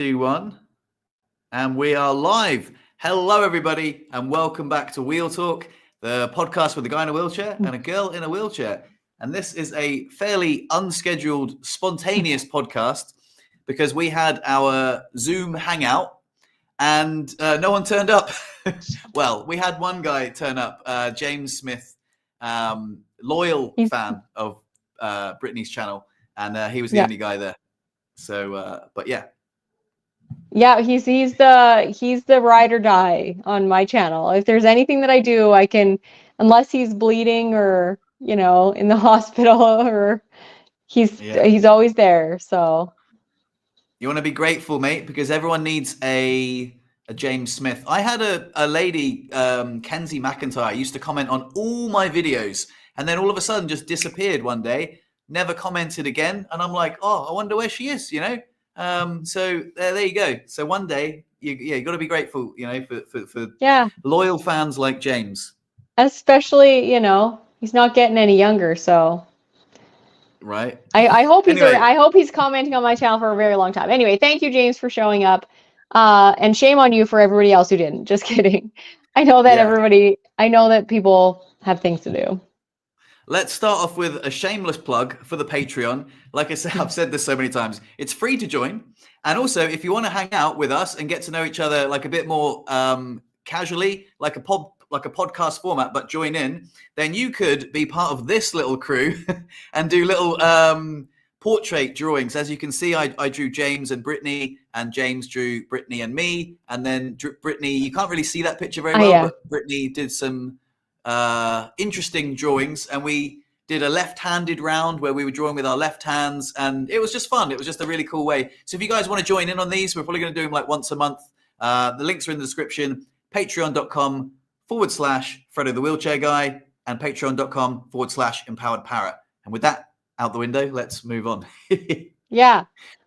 2, 1, and we are live. Hello, everybody, and welcome back to Wheel Talk, the podcast with a guy in a wheelchair and a girl in a wheelchair. And this is a fairly unscheduled, spontaneous podcast because we had our Zoom hangout and no one turned up. Well, we had one guy turn up, James Smith, loyal fan of Brittany's channel, and he was the only guy there. So, but yeah. Yeah, he's the ride or die on my channel. If there's anything that I do, I can, unless he's bleeding or, in the hospital, or he's always there. So you want to be grateful, mate, because everyone needs a James Smith. I had a lady, Kenzie McIntyre, used to comment on all my videos, and then all of a sudden just disappeared one day, never commented again, and I'm like, oh, I wonder where she is, So there you go. So one day, you got to be grateful, for loyal fans like James. Especially, he's not getting any younger, so. Right. I hope I hope he's commenting on my channel for a very long time. Anyway, thank you, James, for showing up. And shame on you for everybody else who didn't. Just kidding. I know that people have things to do. Let's start off with a shameless plug for the Patreon. Like I said, I've said this so many times. It's free to join. And also, if you want to hang out with us and get to know each other like a bit more casually, like a podcast format, but join in, then you could be part of this little crew and do little portrait drawings. As you can see, I drew James and Brittany, and James drew Brittany and me. And then Brittany, you can't really see that picture very well, but Brittany did some interesting drawings, and we did a left-handed round where we were drawing with our left hands, and it was just fun. It was just a really cool way. So if you guys want to join in on these, we're probably going to do them like once a month. The links are in the description. Patreon.com/Fredo the Wheelchair Guy and Patreon.com/Empowered Parrot. And with that out the window, let's move on. Yeah.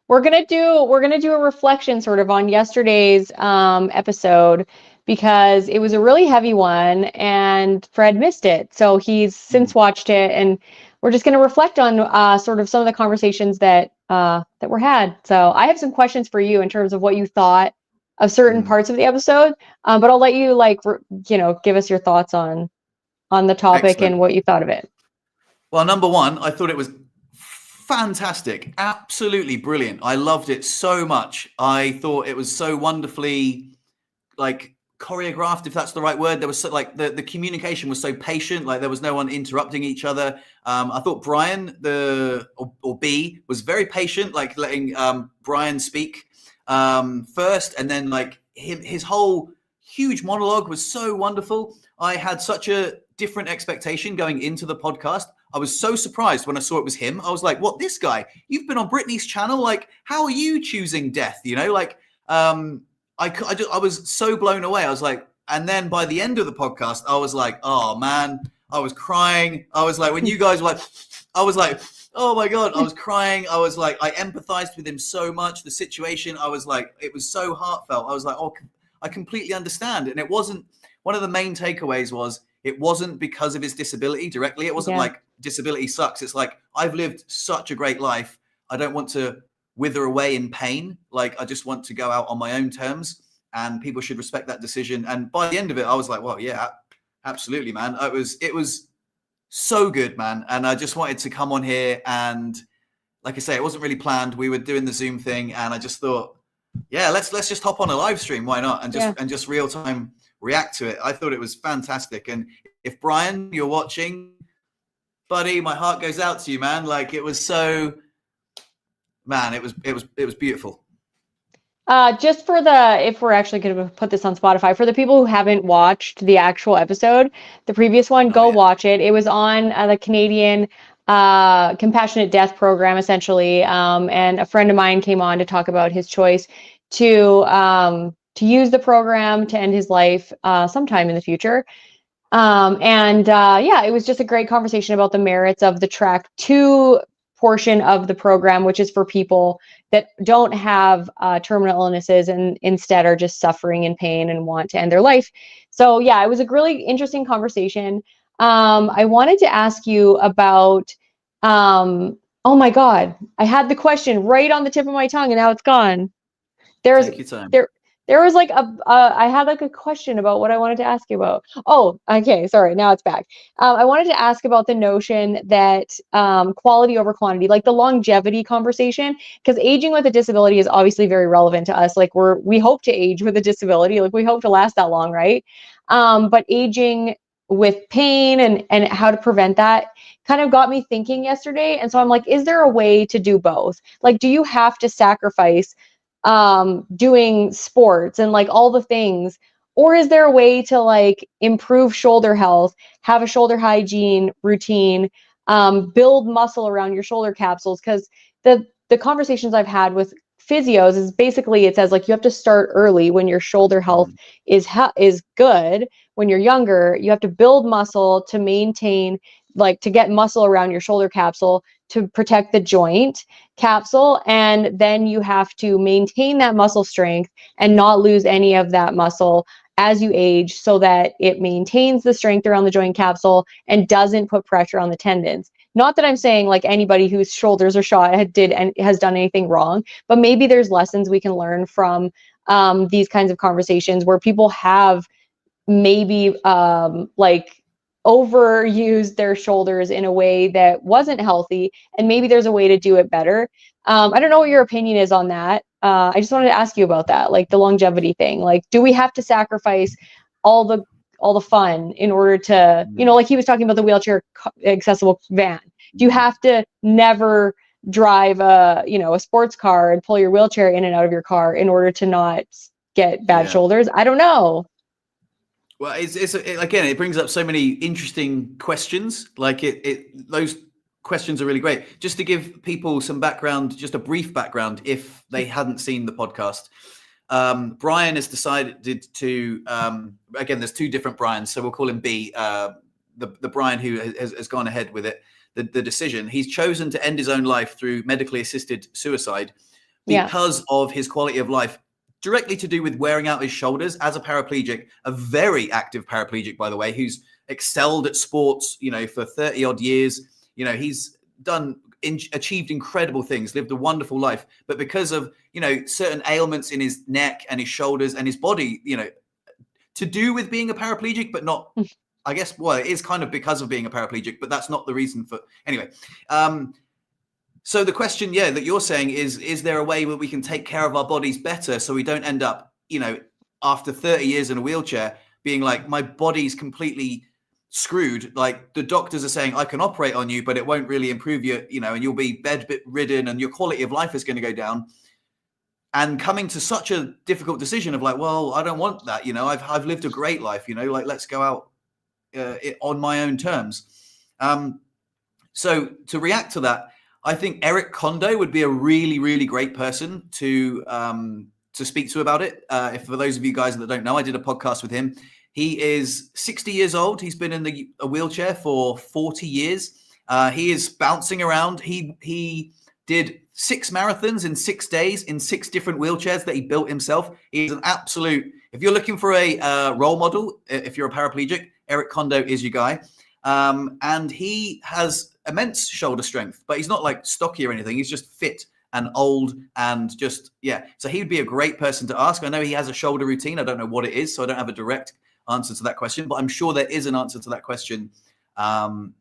We're gonna do a reflection sort of on yesterday's episode, because it was a really heavy one and Fred missed it. So he's since watched it, and we're just going to reflect on sort of some of the conversations that were had. So I have some questions for you in terms of what you thought of certain parts of the episode, but I'll let you give us your thoughts on the topic. Excellent. And what you thought of it. Well, number one, I thought it was fantastic. Absolutely brilliant. I loved it so much. I thought it was so wonderfully choreographed, if that's the right word. There was the communication was so patient, like there was no one interrupting each other. I thought Brian or B was very patient, like letting Brian speak first, and then his whole huge monologue was so wonderful. I had such a different expectation going into the podcast. I was so surprised when I saw it was him. I was like, what, this guy? You've been on Brittany's channel, like how are you choosing death? I was so blown away. I was like, and then by the end of the podcast, I was like, oh man, I was crying. I was like, when you guys were like, I was like, oh my God, I was crying. I was like, I empathized with him so much, the situation. I was like, it was so heartfelt. I was like, oh, I completely understand. And it wasn't, one of the main takeaways was, it wasn't because of his disability directly. It wasn't like disability sucks. It's like, I've lived such a great life. I don't want to wither away in pain. Like, I just want to go out on my own terms, and people should respect that decision. And by the end of it, I was like, well, yeah, absolutely, man. It was so good, man. And I just wanted to come on here, and like I say, it wasn't really planned. We were doing the Zoom thing, and I just thought, yeah, let's just hop on a live stream. Why not? And just real time react to it. I thought it was fantastic. And if Brian, you're watching, buddy, my heart goes out to you, man. Like, it was so, man, it was beautiful. Just for if we're actually going to put this on Spotify, for the people who haven't watched the actual episode, the previous one, go watch it. It was on the Canadian Compassionate Death Program, essentially. And a friend of mine came on to talk about his choice to use the program to end his life sometime in the future. It was just a great conversation about the merits of the track 2 portion of the program, which is for people that don't have terminal illnesses and instead are just suffering in pain and want to end their life. So yeah, it was a really interesting conversation. I wanted to ask you about, oh my God, I had the question right on the tip of my tongue and now it's gone. There's Take your time. there was like I had like a question about what I wanted to ask you about. Oh, okay, sorry, now it's back. I wanted to ask about the notion that quality over quantity, like the longevity conversation, because aging with a disability is obviously very relevant to us. Like we hope to age with a disability, like we hope to last that long, right? But aging with pain and how to prevent that kind of got me thinking yesterday. And so I'm like, is there a way to do both? Like, do you have to sacrifice doing sports and like all the things, or is there a way to like improve shoulder health, have a shoulder hygiene routine, build muscle around your shoulder capsules? Because the conversations I've had with physios is basically it says like you have to start early when your shoulder health is good. When you're younger, you have to build muscle to maintain, like to get muscle around your shoulder capsule to protect the joint capsule, and then you have to maintain that muscle strength and not lose any of that muscle as you age, so that it maintains the strength around the joint capsule and doesn't put pressure on the tendons. Not that I'm saying like anybody whose shoulders are shot has done anything wrong, but maybe there's lessons we can learn from these kinds of conversations where people have maybe like overused their shoulders in a way that wasn't healthy, and maybe there's a way to do it better. I don't know what your opinion is on that. I just wanted to ask you about that, like the longevity thing. Like, do we have to sacrifice all the all the fun in order to, like he was talking about the wheelchair accessible van. Do you have to never drive a sports car and pull your wheelchair in and out of your car in order to not get bad shoulders? I don't know. Well, again, it brings up so many interesting questions. Like those questions are really great. Just to give people some background, just a brief background, if they hadn't seen the podcast, Brian has decided to. Again, there's two different Brians, so we'll call him B. The Brian who has gone ahead with it, the decision. He's chosen to end his own life through medically assisted suicide because of his quality of life. Directly to do with wearing out his shoulders as a paraplegic, a very active paraplegic, by the way, who's excelled at sports, for 30 odd years. He's achieved incredible things, lived a wonderful life. But because of, certain ailments in his neck and his shoulders and his body, to do with being a paraplegic, but not, I guess, well, it is kind of because of being a paraplegic, but that's not the reason for, anyway. So the question, that you're saying is there a way where we can take care of our bodies better so we don't end up, after 30 years in a wheelchair being like, my body's completely screwed. Like the doctors are saying, I can operate on you, but it won't really improve you, and you'll be bedridden and your quality of life is going to go down. And coming to such a difficult decision of like, well, I don't want that. I've lived a great life, like let's go out on my own terms. So to react to that, I think Eric Kondo would be a really, really great person to speak to about it. If for those of you guys that don't know, I did a podcast with him. He is 60 years old. He's been in a wheelchair for 40 years. He is bouncing around. He did 6 marathons in 6 days in 6 different wheelchairs that he built himself. He's an absolute, if you're looking for a role model, if you're a paraplegic, Eric Kondo is your guy. And he has immense shoulder strength, but he's not like stocky or anything. He's just fit and old and just, So he would be a great person to ask. I know he has a shoulder routine. I don't know what it is, so I don't have a direct answer to that question, but I'm sure there is an answer to that question. But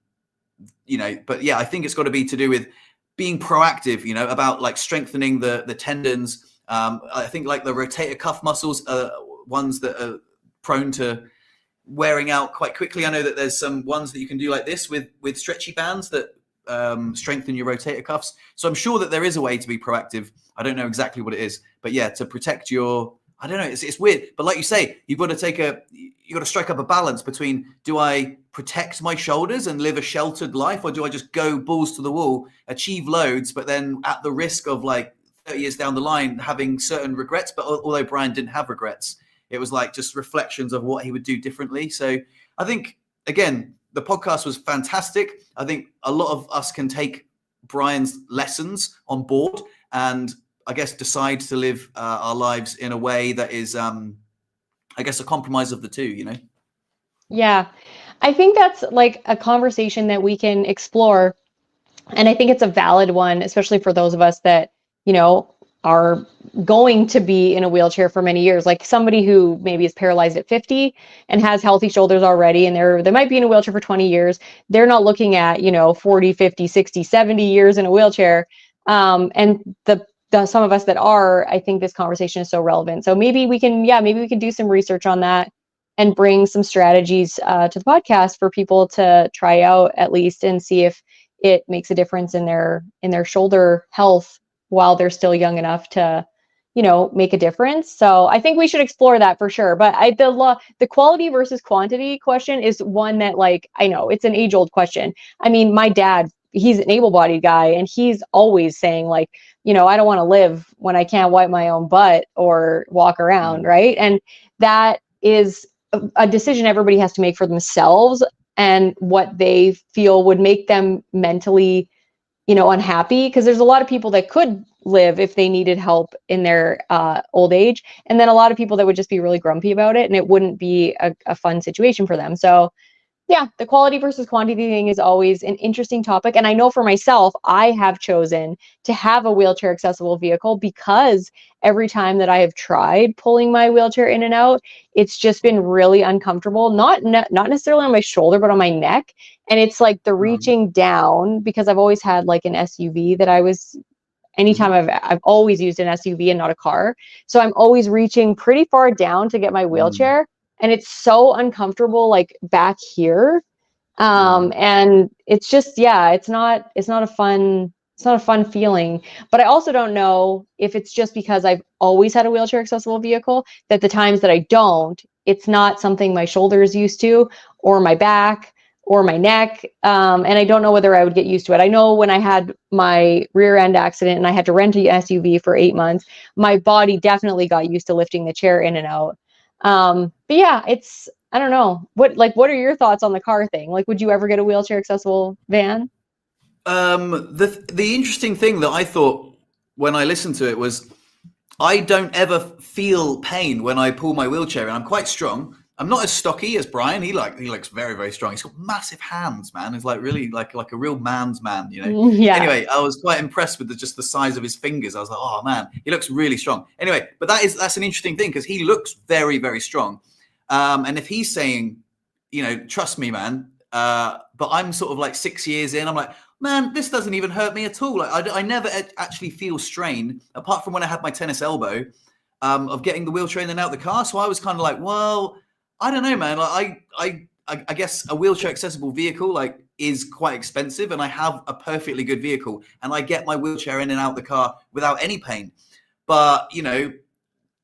I think it's got to be to do with being proactive, about like strengthening the tendons. I think like the rotator cuff muscles are ones that are prone to wearing out quite quickly. I know that there's some ones that you can do like this with stretchy bands that strengthen your rotator cuffs. So I'm sure that there is a way to be proactive. I don't know exactly what it is, but to protect your, I don't know, it's weird. But like you say, you've got to strike up a balance between, do I protect my shoulders and live a sheltered life, or do I just go balls to the wall, achieve loads, but then at the risk of like 30 years down the line having certain regrets? But although Brian didn't have regrets, it was like just reflections of what he would do differently. So I think, again, the podcast was fantastic. I think a lot of us can take Brian's lessons on board and I guess decide to live our lives in a way that is, I guess, a compromise of the two, Yeah, I think that's like a conversation that we can explore. And I think it's a valid one, especially for those of us that, are going to be in a wheelchair for many years. Like somebody who maybe is paralyzed at 50 and has healthy shoulders already, and they might be in a wheelchair for 20 years. They're not looking at, 40, 50, 60, 70 years in a wheelchair. And the some of us that are, I think this conversation is so relevant. So maybe we can do some research on that and bring some strategies to the podcast for people to try out at least and see if it makes a difference in their shoulder health while they're still young enough to make a difference. So I think we should explore that for sure. But the quality versus quantity question is one that, like, I know it's an age-old question. I mean, my dad, he's an able-bodied guy, and he's always saying, like, I don't want to live when I can't wipe my own butt or walk around, right? And that is a decision everybody has to make for themselves and what they feel would make them mentally unhappy, because there's a lot of people that could live if they needed help in their old age, and then a lot of people that would just be really grumpy about it, and it wouldn't be a fun situation for them. So yeah, the quality versus quantity thing is always an interesting topic. And I know for myself, I have chosen to have a wheelchair accessible vehicle because every time that I have tried pulling my wheelchair in and out, it's just been really uncomfortable, not necessarily on my shoulder, but on my neck. And it's like the reaching down, because I've always had like an SUV that anytime I've always used an SUV and not a car. So I'm always reaching pretty far down to get my wheelchair. And it's so uncomfortable, like back here. And it's just, it's not a fun feeling. But I also don't know if it's just because I've always had a wheelchair accessible vehicle that the times that I don't, it's not something my shoulder is used to, or my back, or my neck. And I don't know whether I would get used to it. I know when I had my rear end accident and I had to rent an SUV for 8 months, my body definitely got used to lifting the chair in and out. But yeah, I don't know. What are your thoughts on the car thing? Like, would you ever get a wheelchair accessible van? The interesting thing that I thought when I listened to it was I don't ever feel pain when I pull my wheelchair, and I'm quite strong. I'm not as stocky as Brian. He looks very, very strong. He's got massive hands, man. He's like really like a real man's man, Yeah. Anyway, I was quite impressed with just the size of his fingers. I was like, oh man, he looks really strong. Anyway, but that's an interesting thing because he looks very, very strong. And if he's saying, trust me, man, but I'm sort of like 6 years in, I'm like, man, this doesn't even hurt me at all. Like I never actually feel strain apart from when I had my tennis elbow of getting the wheelchair in and out the car. So I was kind of like, well, I don't know, man. Like I guess a wheelchair accessible vehicle is quite expensive, and I have a perfectly good vehicle, and I get my wheelchair in and out the car without any pain. But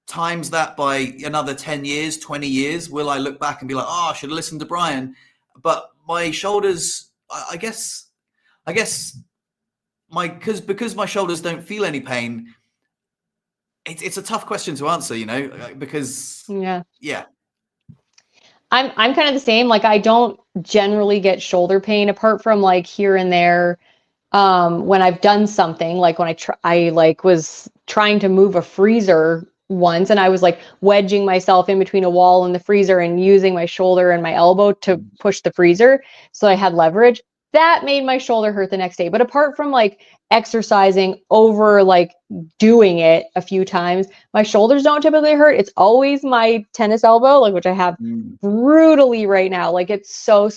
times that by another 10 years, 20 years, will I look back and be like, oh, I should have listened to Brian? But my shoulders, I guess because my shoulders don't feel any pain. It's a tough question to answer, because yeah. I'm kind of the same. Like, I don't generally get shoulder pain apart from like here and there. When I've done something, like when I was trying to move a freezer once, and I was like wedging myself in between a wall and the freezer and using my shoulder and my elbow to push the freezer so I had leverage. That made my shoulder hurt the next day. But apart from like exercising over like doing it a few times, my shoulders don't typically hurt. It's always my tennis elbow, like, which I have brutally right now. Like, it's so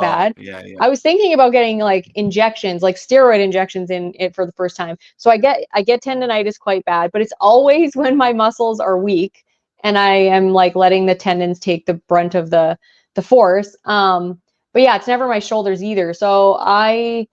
bad. Yeah. I was thinking about getting like injections, like steroid injections in it for the first time. So I get tendonitis quite bad, but it's always when my muscles are weak and I am like letting the tendons take the brunt of the force. But yeah, it's never my shoulders either. So I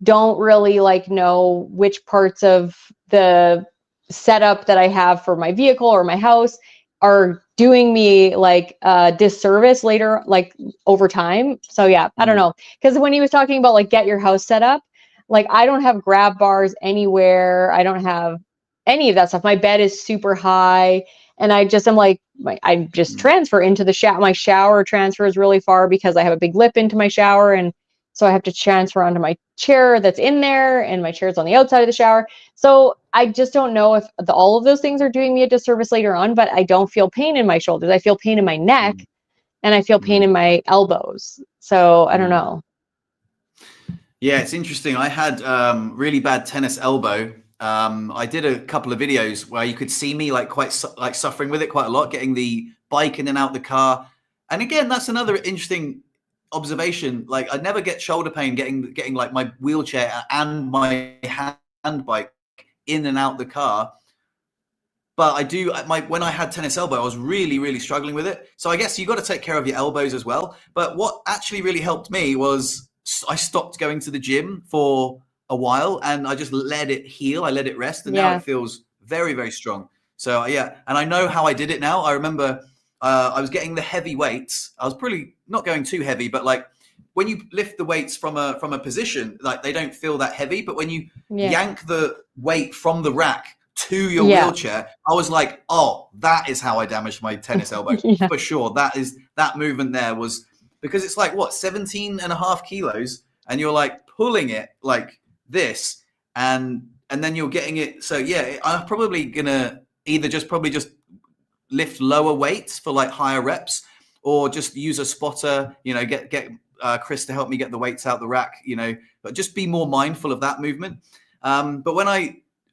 don't really like know which parts of the setup that I have for my vehicle or my house are doing me like disservice later, like over time. So yeah, I don't know. Because when he was talking about like get your house set up, like I don't have grab bars anywhere. I don't have any of that stuff. My bed is super high. And I just am like, I just transfer into the shower. My shower transfers really far because I have a big lip into my shower. And so I have to transfer onto my chair that's in there, and my chair's on the outside of the shower. So I just don't know if all of those things are doing me a disservice later on, but I don't feel pain in my shoulders. I feel pain in my neck and I feel pain in my elbows. So I don't know. Yeah, it's interesting. I had really bad tennis elbow I did a couple of videos where you could see me like like suffering with it quite a lot, getting the bike in and out the car. And again, that's another interesting observation. Like I never get shoulder pain getting like my wheelchair and my hand bike in and out the car. But I do when I had tennis elbow, I was really struggling with it. So I guess you got to take care of your elbows as well. But what actually really helped me was I stopped going to the gym for a while and I just let it heal. I let it rest, and now it feels very strong. So yeah, and I know how I did it now. I remember I was getting the heavy weights. I was probably not going too heavy, but like when you lift the weights from a position, like they don't feel that heavy. But when you yank the weight from the rack to your wheelchair, I was like, oh, that is how I damaged my tennis elbow for sure. That movement there was because it's like what 17.5 kilos, and you're like pulling it like this, and then you're getting it. So yeah, I'm probably gonna either just lift lower weights for like higher reps, or just use a spotter. You know, get Chris to help me get the weights out the rack. You know, but just be more mindful of that movement. But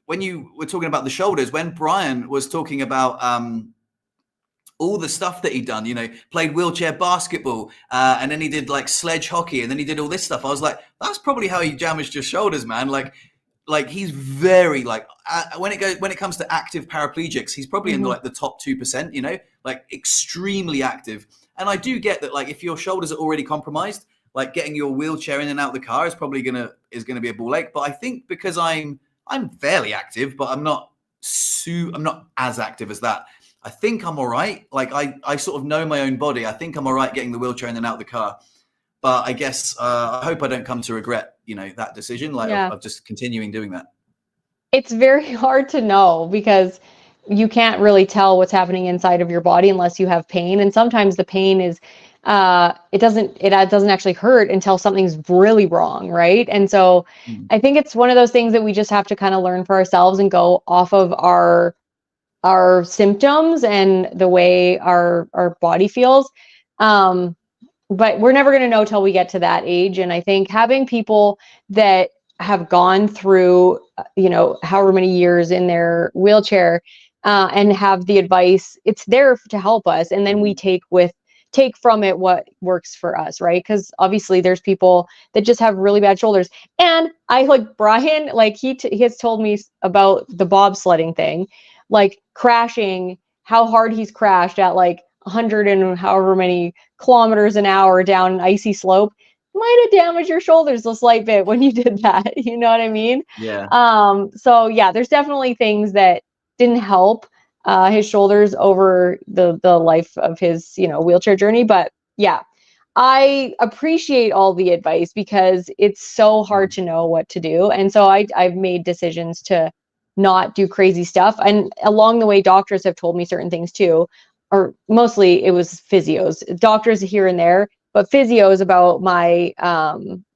when you were talking about the shoulders, when Brian was talking about all the stuff that he'd done, you know, played wheelchair basketball, and then he did like sledge hockey, and then he did all this stuff. I was like, that's probably how he damaged your shoulders, man. Like he's very like when it comes to active paraplegics, he's probably in the top 2%. You know, like extremely active. And I do get that, like if your shoulders are already compromised, like getting your wheelchair in and out the car is probably gonna be a ball ache. But I think because I'm fairly active, but I'm not as active as that. I think I'm all right. Like I sort of know my own body. I think I'm all right getting the wheelchair in and out the car. But I guess I hope I don't come to regret, you know, that decision. Like of just continuing doing that. It's very hard to know because you can't really tell what's happening inside of your body unless you have pain. And sometimes the pain is it doesn't actually hurt until something's really wrong, right? And so I think it's one of those things that we just have to kind of learn for ourselves and go off of our symptoms and the way our body feels. But we're never going to know till we get to that age. And I think having people that have gone through, you know, however many years in their wheelchair, and have the advice, it's there to help us. And then we take from it what works for us, right? Because obviously there's people that just have really bad shoulders. And I like Brian, like he has told me about the bobsledding thing, like crashing, how hard he's crashed at like 100 and however many kilometers an hour down an icy slope. Might have damaged your shoulders a slight bit when you did that. You know what I mean? Yeah. So yeah, there's definitely things that didn't help his shoulders over the life of his, you know, wheelchair journey. But yeah, I appreciate all the advice because it's so hard to know what to do. And so I've made decisions to not do crazy stuff. And along the way, doctors have told me certain things too, or mostly it was physios, doctors here and there, but physios about my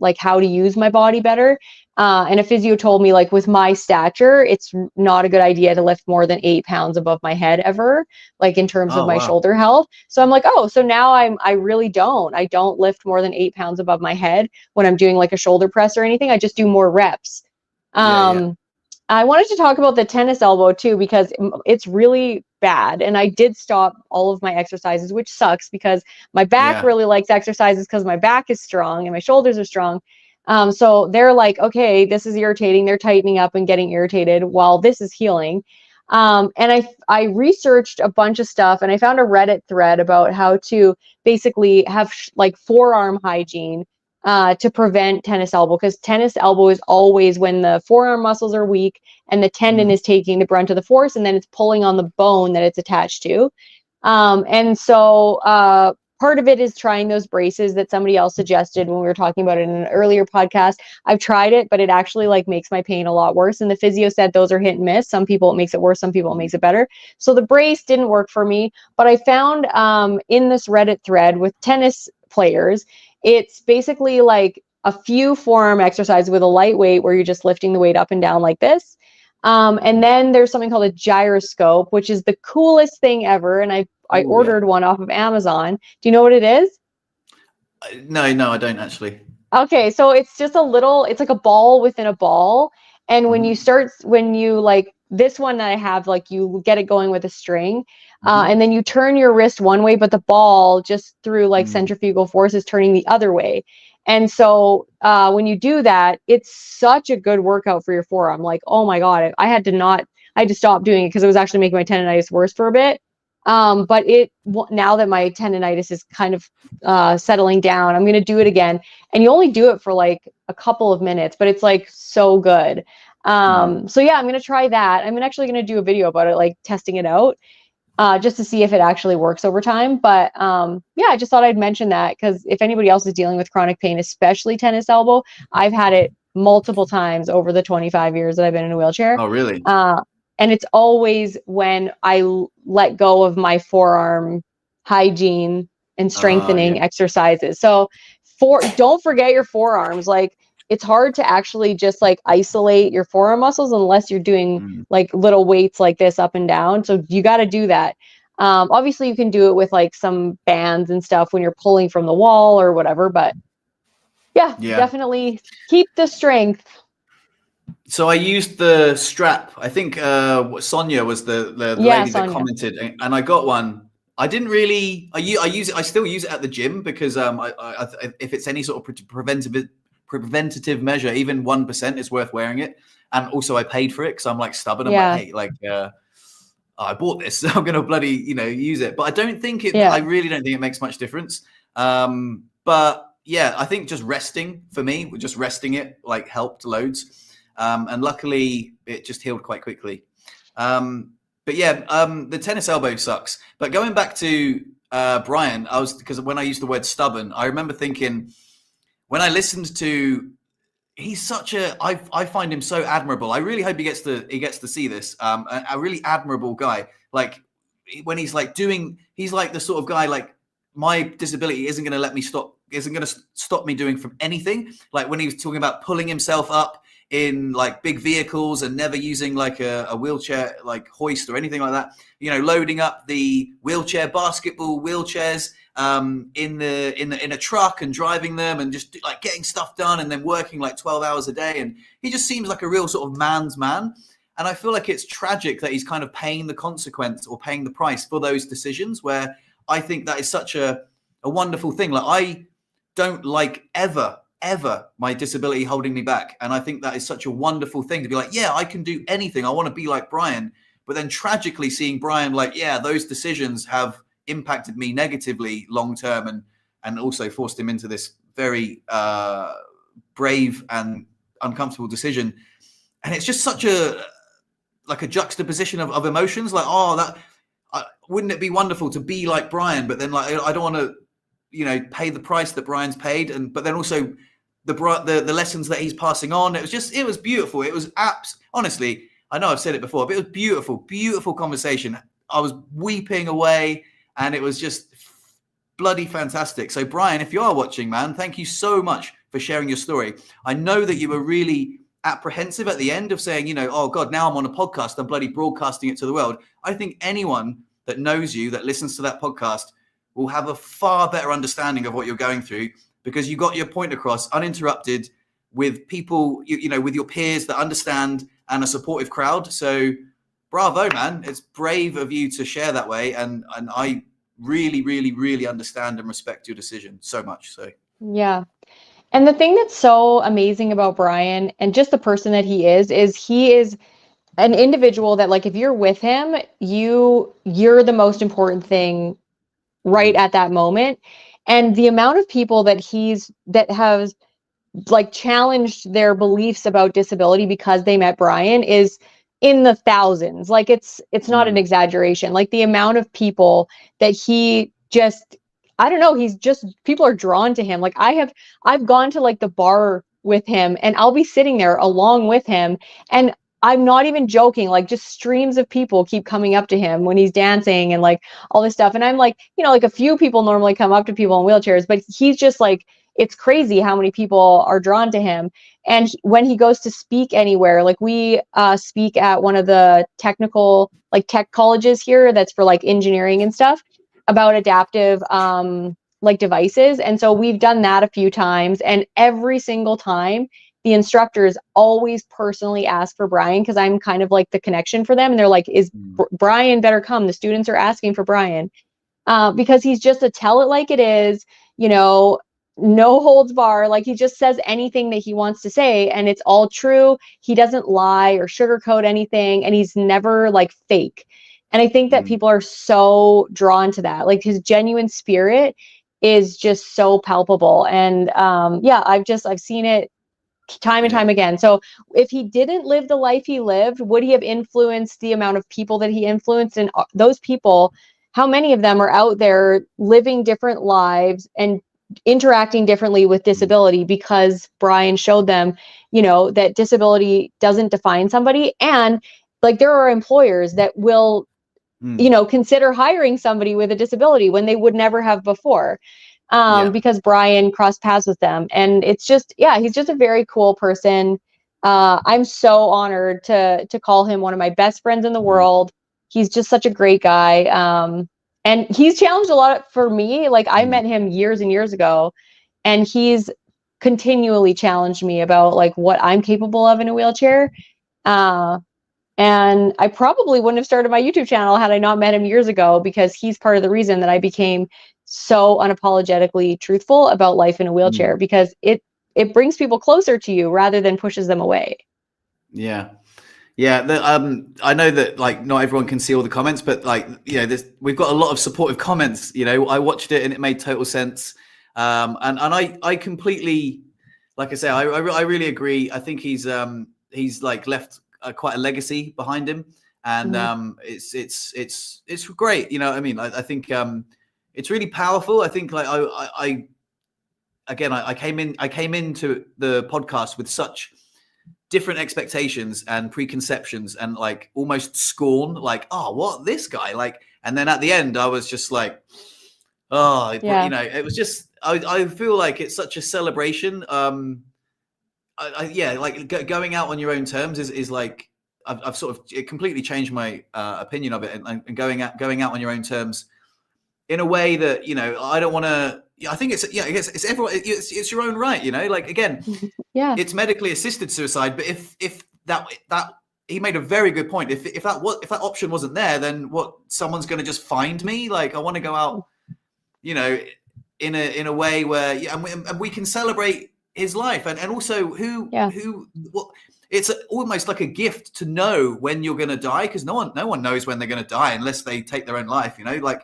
like how to use my body better. And a physio told me, like, with my stature, it's not a good idea to lift more than 8 pounds above my head ever, like in terms of my shoulder health. So I'm like, oh, so now I really don't lift more than 8 pounds above my head when I'm doing like a shoulder press or anything. I just do more reps. I wanted to talk about the tennis elbow too, because it's really bad. And I did stop all of my exercises, which sucks because my back really likes exercises because my back is strong and my shoulders are strong. So they're like, okay, this is irritating. They're tightening up and getting irritated while this is healing. And I researched a bunch of stuff, and I found a Reddit thread about how to basically have like forearm hygiene to prevent tennis elbow, because tennis elbow is always when the forearm muscles are weak and the tendon is taking the brunt of the force, and then it's pulling on the bone that it's attached to. And so part of it is trying those braces that somebody else suggested when we were talking about it in an earlier podcast. I've tried it, but it actually like makes my pain a lot worse. And the physio said those are hit and miss. Some people it makes it worse, some people it makes it better. So the brace didn't work for me, but I found in this Reddit thread with tennis players, it's basically like a few forearm exercises with a light weight where you're just lifting the weight up and down like this. And then there's something called a gyroscope, which is the coolest thing ever. And I ordered one off of Amazon. Do you know what it is? No, I don't actually. Okay, so it's just it's like a ball within a ball. And when you like this one that I have, like you get it going with a string, and then you turn your wrist one way, but the ball just through like centrifugal force is turning the other way. And so when you do that, it's such a good workout for your forearm. Like, oh my God, I had to stop doing it because it was actually making my tendonitis worse for a bit. But now that my tendonitis is kind of settling down, I'm going to do it again. And you only do it for like a couple of minutes, but it's like so good. So yeah, I'm going to try that. I'm actually going to do a video about it, like testing it out, just to see if it actually works over time. But yeah, I just thought I'd mention that because if anybody else is dealing with chronic pain, especially tennis elbow, I've had it multiple times over the 25 years that I've been in a wheelchair. Oh, really? And it's always when I let go of my forearm hygiene and strengthening exercises. So don't forget your forearms. Like, it's hard to actually just like isolate your forearm muscles unless you're doing like little weights like this up and down. So you got to do that. Obviously you can do it with like some bands and stuff when you're pulling from the wall or whatever, but yeah. Definitely keep the strength. So I used the strap. I think Sonia was the lady that commented, and I got one. I didn't really. I use it. I still use it at the gym because if it's any sort of preventative measure, even 1% is worth wearing it. And also, I paid for it because I'm like stubborn. I'm like, hey, like I bought this, so I'm gonna bloody use it. But I don't think it. I really don't think it makes much difference. But yeah, I think just resting for me, just resting it like helped loads. And luckily it just healed quite quickly. But yeah, the tennis elbow sucks. But going back to Brian, because when I used the word stubborn, I remember thinking when I listened to, I find him so admirable. I really hope he gets to see this. A really admirable guy. Like when he's like he's like the sort of guy like my disability isn't going to stop me doing from anything. Like when he was talking about pulling himself up in like big vehicles and never using like a wheelchair like hoist or anything like that, loading up the basketball wheelchairs in a truck and driving them and just like getting stuff done and then working like 12 hours a day. And he just seems like a real sort of man's man. And I feel like it's tragic that he's kind of paying the consequence or paying the price for those decisions, where I think that is such a wonderful thing. Like I don't like ever my disability holding me back. And I think that is such a wonderful thing to be like, yeah, I can do anything. I want to be like Brian. But then tragically seeing Brian like, yeah, those decisions have impacted me negatively long term and also forced him into this very brave and uncomfortable decision. And it's just such a juxtaposition of emotions. Like, wouldn't it be wonderful to be like Brian? But then like, I don't want to, pay the price that Brian's paid. But then also the lessons that he's passing on. It was beautiful. It was honestly, I know I've said it before, but it was beautiful conversation. I was weeping away and it was just bloody fantastic. So Brian, if you are watching, man, thank you so much for sharing your story. I know that you were really apprehensive at the end of saying, oh God, now I'm on a podcast, I'm bloody broadcasting it to the world. I think anyone that knows you, that listens to that podcast, will have a far better understanding of what you're going through, because you got your point across uninterrupted with people, with your peers that understand and a supportive crowd. So bravo, man. It's brave of you to share that way. And I really, really, really understand and respect your decision so much. So yeah. And the thing that's so amazing about Brian and just the person that he is an individual that, like, if you're with him, you're the most important thing right at that moment. And the amount of people that has like challenged their beliefs about disability because they met Brian is in the thousands. Like it's not an exaggeration. Like the amount of people that he just, I don't know, people are drawn to him. Like I've gone to like the bar with him and I'll be sitting there along with him, and I'm not even joking, like just streams of people keep coming up to him when he's dancing and like all this stuff. And I'm like, like a few people normally come up to people in wheelchairs, but he's just like, it's crazy how many people are drawn to him. And when he goes to speak anywhere, like we speak at one of the technical, like tech colleges here, that's for like engineering and stuff, about adaptive like devices. And so we've done that a few times, and every single time the instructors always personally ask for Brian, because I'm kind of like the connection for them. And they're like, is Brian better come? The students are asking for Brian. Because he's just a tell it like it is, you know, no holds bar. Like, he just says anything that he wants to say, and it's all true. He doesn't lie or sugarcoat anything, and he's never like fake. And I think that people are so drawn to that. Like, his genuine spirit is just so palpable. And yeah, I've seen it time and time again. So if he didn't live the life he lived, would he have influenced the amount of people that he influenced? And those people, how many of them are out there living different lives and interacting differently with disability, because Brian showed them, you know, that disability doesn't define somebody. And like, there are employers that will, you know, consider hiring somebody with a disability when they would never have before. Because Brian crossed paths with them. And it's just, yeah, he's just a very cool person. I'm so honored to call him one of my best friends in the world. He's just such a great guy. And he's challenged a lot for me. Like, I met him years and years ago, and he's continually challenged me about like what I'm capable of in a wheelchair. And I probably wouldn't have started my YouTube channel had I not met him years ago, because he's part of the reason that I became so unapologetically truthful about life in a wheelchair, because it brings people closer to you rather than pushes them away. Yeah. I know that like not everyone can see all the comments, but like, you know, we've got a lot of supportive comments. You know, I watched it and it made total sense. And I completely, like I say, I really agree. I think he's like left quite a legacy behind him, and it's great. You know what I mean? I think it's really powerful. I think like I came into the podcast with such different expectations and preconceptions and like almost scorn, like, oh, what, this guy, like, and then at the end I was just like, oh, you know, it was just, I feel like it's such a celebration. Like going out on your own terms is like, I've sort of, it completely changed my opinion of it, and going out on your own terms in a way that, you know, I don't want to, I think it's everyone, it's your own right, you know, like, again, it's medically assisted suicide, but if that he made a very good point. If that option wasn't there, then what, someone's going to just find me? Like, I want to go out, you know, in a way where, and we can celebrate his life, and also what, it's almost like a gift to know when you're going to die, because no one knows when they're going to die unless they take their own life, you know, like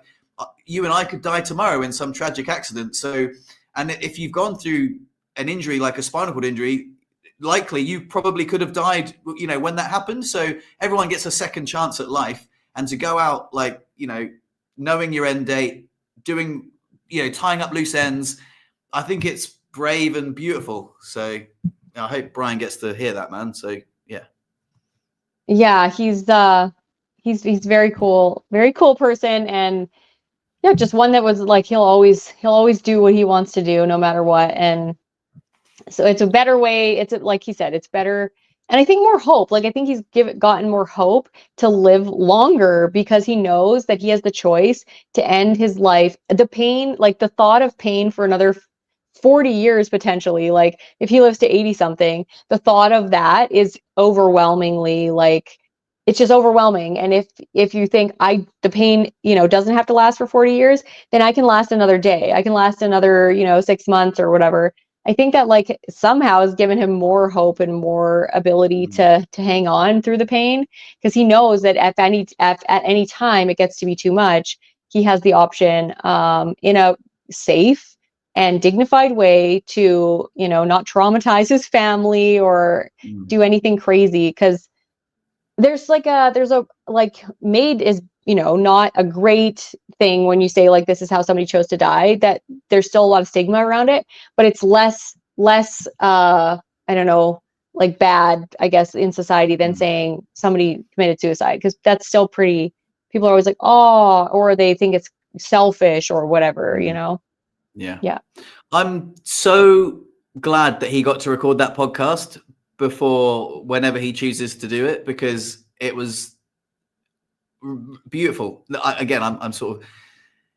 you and I could die tomorrow in some tragic accident. So, and if you've gone through an injury like a spinal cord injury, likely you probably could have died, you know, when that happened. So everyone gets a second chance at life, and to go out, like, you know, knowing your end date, doing, you know, tying up loose ends, I think it's brave and beautiful. So I hope Brian gets to hear that, man. So he's very cool person. And yeah, just one that was like, he'll always do what he wants to do no matter what. And so it's a better way. It's like he said, it's better. And I think more hope. Like, I think he's gotten more hope to live longer, because he knows that he has the choice to end his life. The pain, like the thought of pain for another 40 years potentially, like if he lives to 80 something, the thought of that is overwhelmingly, like, it's just overwhelming. And if you think the pain, you know, doesn't have to last for 40 years, then I can last another day. I can last another, you know, 6 months or whatever. I think that like somehow has given him more hope and more ability to hang on through the pain, because he knows that at any time it gets to be too much, he has the option in a safe and dignified way to, you know, not traumatize his family or do anything crazy. Because there's a MAID is, you know, not a great thing when you say like, this is how somebody chose to die, that there's still a lot of stigma around it, but it's less I don't know, like bad, I guess, in society than saying somebody committed suicide, because that's still pretty, people are always like, oh, or they think it's selfish or whatever, you know. Yeah I'm so glad that he got to record that podcast before whenever he chooses to do it, because it was beautiful. I'm sort of,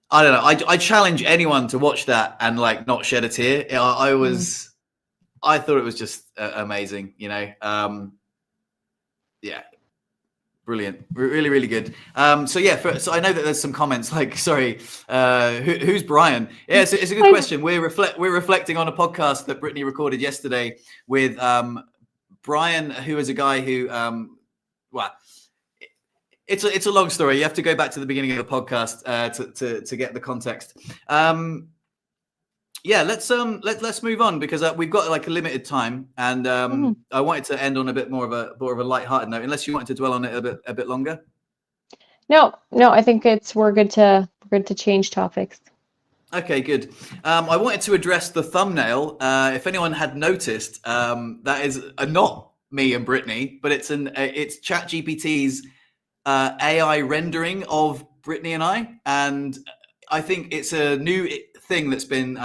I don't know, I challenge anyone to watch that and like not shed a tear. I thought it was just amazing, you know. Yeah, brilliant, really, really good. So yeah, so I know that there's some comments like, sorry, who's Brian? Yeah, it's a good question. We're reflecting on a podcast that Brittany recorded yesterday with Brian, who is a guy who, well, it's a long story. You have to go back to the beginning of the podcast to get the context. Yeah, let's move on because we've got like a limited time, and I wanted to end on a bit more of a light-hearted note. Unless you wanted to dwell on it a bit longer. No, I think we're good to change topics. Okay, good. I wanted to address the thumbnail. If anyone had noticed, that is not me and Brittany, but it's ChatGPT's AI rendering of Brittany and I, and I think it's a new thing that's been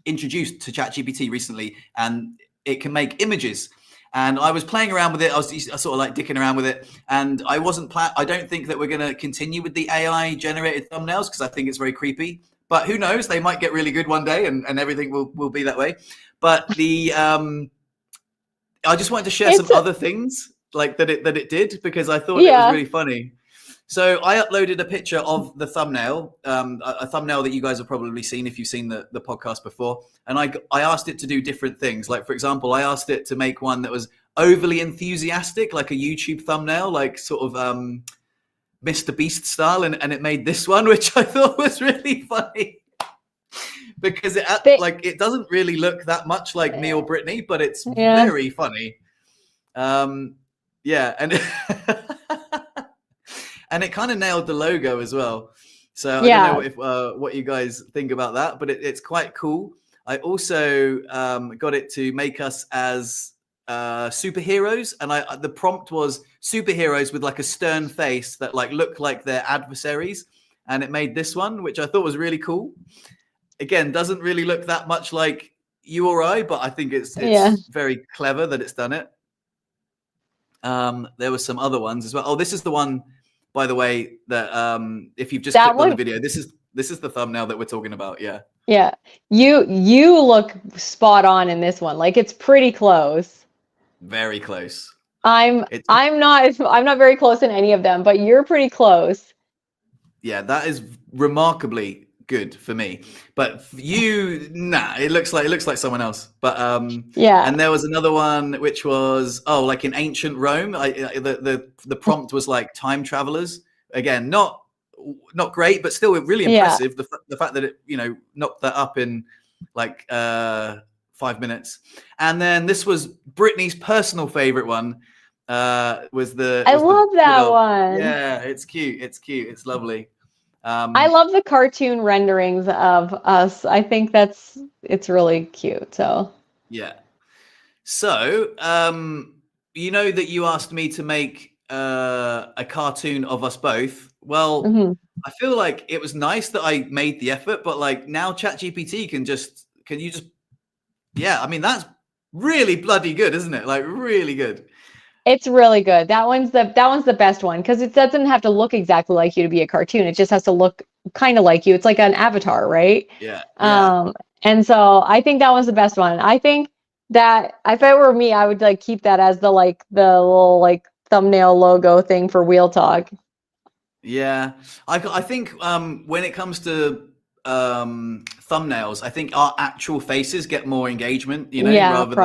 introduced to ChatGPT recently, and it can make images. And I was playing around with it. I was sort of like dicking around with it, and I don't think that we're going to continue with the AI generated thumbnails because I think it's very creepy. But who knows? They might get really good one day, and everything will be that way. But I just wanted to share some other things like that it did because I thought it was really funny. So I uploaded a picture of the thumbnail, a thumbnail that you guys have probably seen if you've seen the podcast before. And I asked it to do different things. Like, for example, I asked it to make one that was overly enthusiastic, like a YouTube thumbnail, like sort of Mr. Beast style. And it made this one, which I thought was really funny. Because it doesn't really look that much like me or Brittany, but it's very funny. Yeah, and and it kind of nailed the logo as well. So I don't know what you guys think about that, but it's quite cool. I also got it to make us as superheroes, and the prompt was superheroes with like a stern face that like look like their adversaries, and it made this one, which I thought was really cool. Again, doesn't really look that much like you or I, but I think it's very clever that it's done it. There were some other ones as well. Oh, this is the one, by the way, that if you've just clicked on the video, this is the thumbnail that we're talking about. Yeah. Yeah. You look spot on in this one. Like, it's pretty close. Very close. I'm not very close in any of them, but you're pretty close. Yeah, that is remarkably good for me, but for you, it looks like someone else. But and there was another one which was like in ancient Rome. The prompt was like time travelers. Again, not great, but still really impressive. The fact that it knocked that up in like 5 minutes. And then this was Brittany's personal favorite one. I love that one. Yeah, it's cute. It's lovely. I love the cartoon renderings of us. I think it's really cute. So yeah. So you know that you asked me to make a cartoon of us both. Well, I feel like it was nice that I made the effort, but like now ChatGPT can you just I mean, that's really bloody good, isn't it? Like really good. It's really good. That one's the best one because it doesn't have to look exactly like you to be a cartoon. It just has to look kind of like you. It's like an avatar, right? Yeah. And so I think that one's the best one. I think that if it were me, I would like keep that as the little like thumbnail logo thing for Wheel Talk. Yeah. I think when it comes to thumbnails, I think our actual faces get more engagement, rather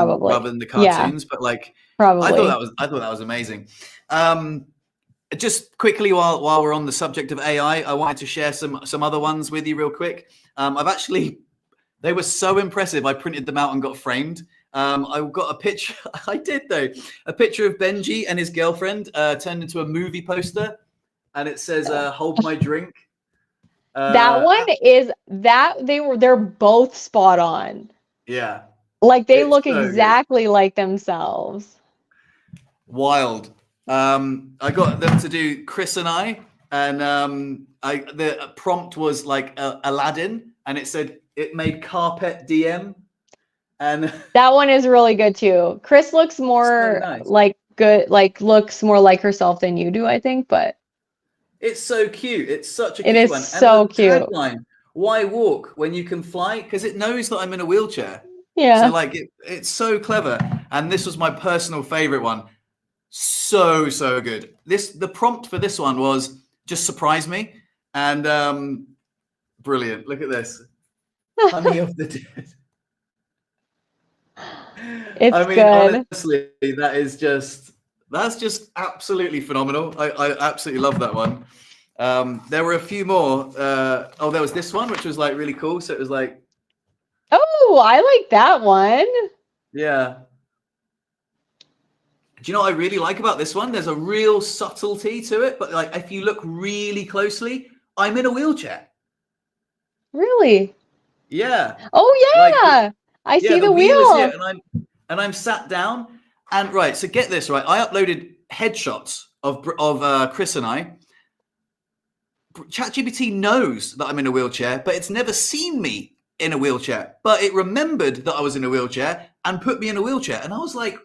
than the cartoons. But like probably. I thought that was amazing. Just quickly while we're on the subject of AI, I wanted to share some other ones with you real quick. They were so impressive. I printed them out and got framed. I got a picture. I did though. A picture of Benji and his girlfriend turned into a movie poster, and it says "Hold my drink." That one is they're both spot on. Yeah. Like they look exactly like themselves. Wild. I got them to do Chris and I, and the prompt was like Aladdin, and it said it made carpet DM, and that one is really good too. Chris looks more looks more like herself than you do, I think, but it's so cute. It's such a cute one. It is so cute. Tagline, why walk when you can fly? Because it knows that I'm in a wheelchair. Yeah. So like it's so clever. And this was my personal favorite one. So good. The prompt for this one was just surprise me. And brilliant. Look at this. Honey of the Dead. I It's mean, good. honestly, that's just absolutely phenomenal. I absolutely love that one. There were a few more. There was this one, which was like really cool. So it was like, Oh, I like that one. yeah. Do you know what I really like about this one? There's a real subtlety to it, but like if you look really closely, I'm in a wheelchair. Really? Yeah. Oh Like yeah. I yeah, see the the wheel is here wheel. and I'm sat down and right, so get this right. I uploaded headshots of Chris and I. ChatGPT knows that I'm in a wheelchair, but it's never seen me in a wheelchair. But it remembered that I was in a wheelchair and put me in a wheelchair. And I was like,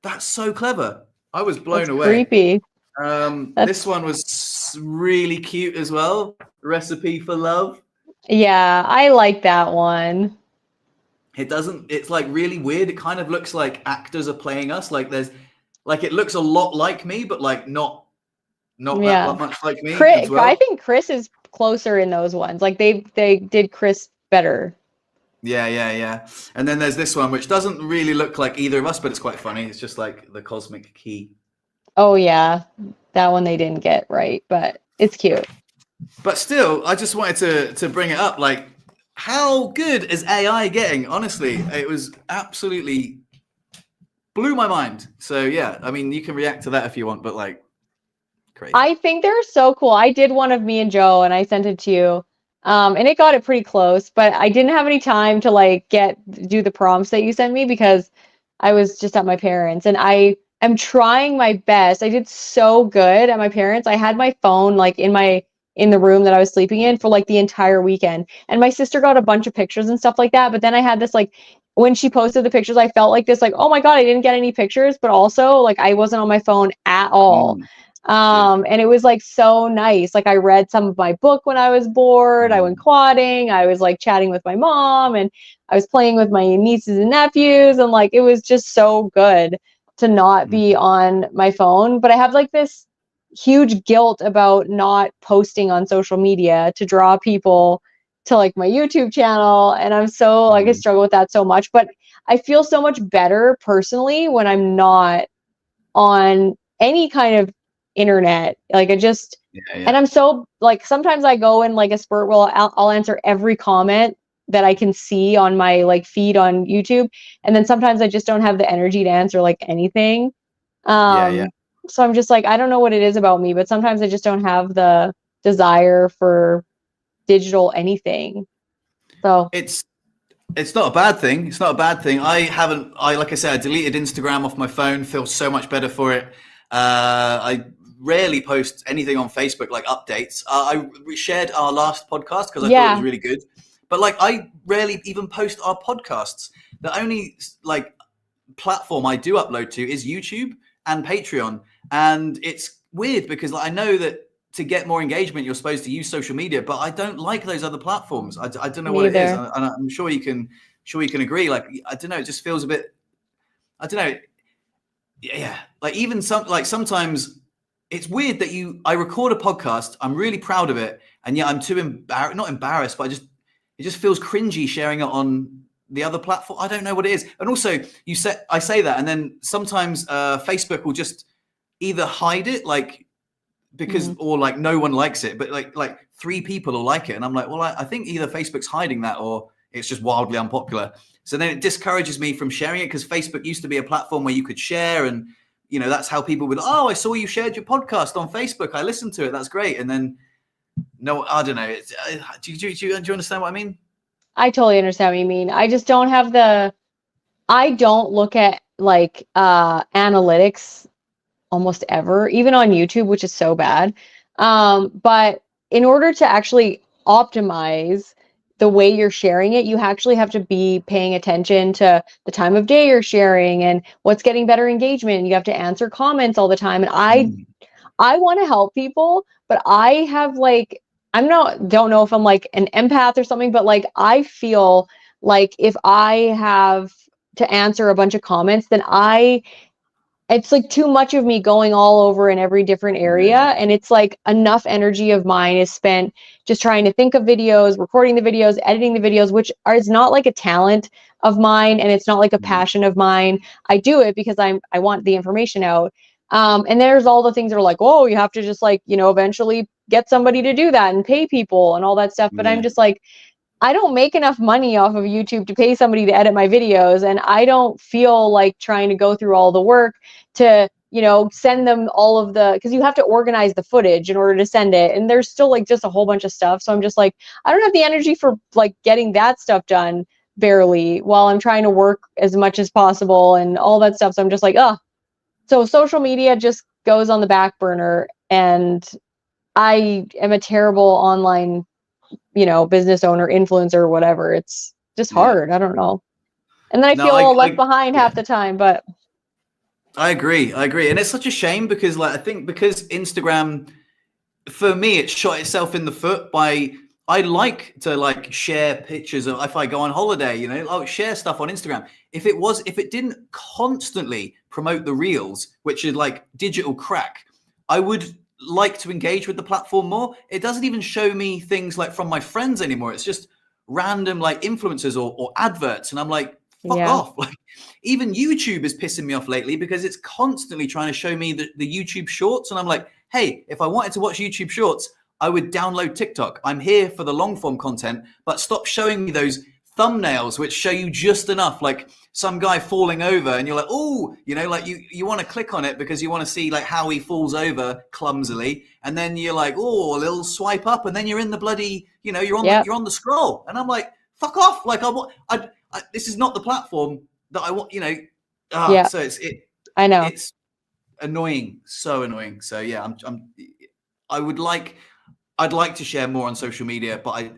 that's so clever. I was blown That's away. creepy. This That's one was really cute as well. Recipe for Love. yeah, I like that one. It's like really weird. It kind of looks like actors are playing us. Like it looks a lot like me, but like not that Yeah. much like me as Chris, I well. think Chris is closer in those ones. Like they did Chris better. Yeah. And then there's this one, which doesn't really look like either of us, but it's quite funny. It's just like the cosmic key. Oh yeah. That one they didn't get right, but it's cute. But still, I just wanted to bring it up. Like, how good is AI getting? Honestly, it was absolutely blew my mind. So yeah, I mean, you can react to that if you want, but like, crazy. I think they're so cool. I did one of me and Joe and I sent it to you. And it got it pretty close, but I didn't have any time to like do the prompts that you sent me because I was just at my parents and I am trying my best. I did so good at my parents. I had my phone like in the room that I was sleeping in for like the entire weekend. And my sister got a bunch of pictures and stuff like that, but then I had this like when she posted the pictures, I felt like this like, oh my God, I didn't get any pictures, but also like I wasn't on my phone at all. Good. And it was like so nice. Like I read some of my book when I was bored. I went quadding. I was like chatting with my mom and I was playing with my nieces and nephews. And like it was just so good to not be on my phone. But I have like this huge guilt about not posting on social media to draw people to like my YouTube channel. And I'm so like I struggle with that so much. But I feel so much better personally when I'm not on any kind of internet. Like I just, and I'm so like sometimes I go in like a spurt where I'll answer every comment that I can see on my like feed on YouTube, and then sometimes I just don't have the energy to answer like anything. Yeah. So I'm just like I don't know what it is about me, but sometimes I just don't have the desire for digital anything. So It's not a bad thing. It's not a bad thing. I like I said, I deleted Instagram off my phone. Feel so much better for it. I rarely post anything on Facebook, like updates. I shared our last podcast because I thought it was yeah, really good. But like, I rarely even post our podcasts. The only like platform I do upload to is YouTube and Patreon. And it's weird because like, I know that to get more engagement, you're supposed to use social media, but I don't like those other platforms. I don't know what it is. neither. And I'm sure you can agree. Like, I don't know. It just feels a bit, I don't know. Yeah. Like even sometimes it's weird that I record a podcast. I'm really proud of it. And yet I'm too not embarrassed, but it just feels cringy sharing it on the other platform. I don't know what it is. And also I say that. And then sometimes Facebook will just either hide it, like, because or like no one likes it, but like 3 people will like it, and I'm like, well, I think either Facebook's hiding that or it's just wildly unpopular. So then it discourages me from sharing it because Facebook used to be a platform where you could share, and that's how people would. Oh, I saw you shared your podcast on Facebook. I listened to it. That's great. And then no, I don't know. Do you understand what I mean? I totally understand what you mean. I just don't have I don't look at like analytics almost ever, even on YouTube, which is so bad. But in order to actually optimize the way you're sharing it, you actually have to be paying attention to the time of day you're sharing and what's getting better engagement. You have to answer comments all the time. And I want to help people, but I have like don't know if I'm like an empath or something, but like I feel like if I have to answer a bunch of comments, then it's like too much of me going all over in every different area. Yeah. And it's like enough energy of mine is spent just trying to think of videos, recording the videos, editing the videos, which is not like a talent of mine. And it's not like a Mm. passion of mine. I do it because I want the information out. And there's all the things that are like, oh, you have to just like, eventually get somebody to do that and pay people and all that stuff. But I'm Yeah. just like, I don't make enough money off of YouTube to pay somebody to edit my videos. And I don't feel like trying to go through all the work to, send them all of because you have to organize the footage in order to send it. And there's still like just a whole bunch of stuff. So I'm just like, I don't have the energy for like getting that stuff done barely while I'm trying to work as much as possible and all that stuff. So I'm just like, oh, so social media just goes on the back burner. And I am a terrible online business owner, influencer, whatever. It's just Yeah. hard. I don't know. And then I No, feel all left behind yeah. half the time, but I agree. I agree. And it's such a shame because like I think because Instagram for me it shot itself in the foot by I like to like share pictures of if I go on holiday, I'll share stuff on Instagram. If it didn't constantly promote the reels, which is like digital crack, I would like to engage with the platform more. It doesn't even show me things like from my friends anymore. It's just random like influencers or adverts. And I'm like, fuck yeah. off. Like even YouTube is pissing me off lately because it's constantly trying to show me the YouTube shorts. And I'm like, hey, if I wanted to watch YouTube shorts, I would download TikTok. I'm here for the long form content, but stop showing me those thumbnails which show you just enough, like some guy falling over and you're like, oh, like you want to click on it because you want to see like how he falls over clumsily. And then you're like, oh, a little swipe up and then you're in the bloody, you're on the scroll. And I'm like, fuck off. Like this is not the platform that I want, Yeah. so I know. it's annoying, so annoying. So yeah, I'd like to share more on social media, but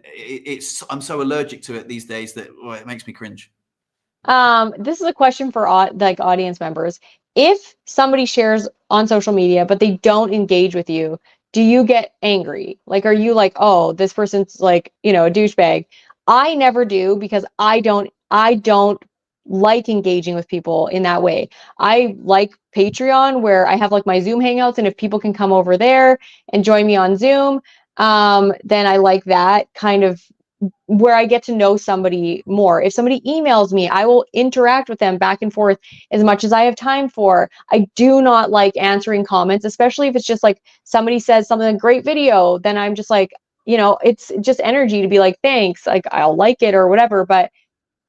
I'm so allergic to it these days that it makes me cringe. This is a question for like audience members. If somebody shares on social media but they don't engage with you, do you get angry? Like, are you like, oh, this person's like, a douchebag? I never do because I don't like engaging with people in that way. I like Patreon where I have like my Zoom hangouts, and if people can come over there and join me on Zoom, then I like that kind of where I get to know somebody more. If somebody emails me, I will interact with them back and forth as much as I have time for. I do not like answering comments, especially if it's just like somebody says something, a great video, then I'm just like, it's just energy to be like, thanks, like I'll like it or whatever. But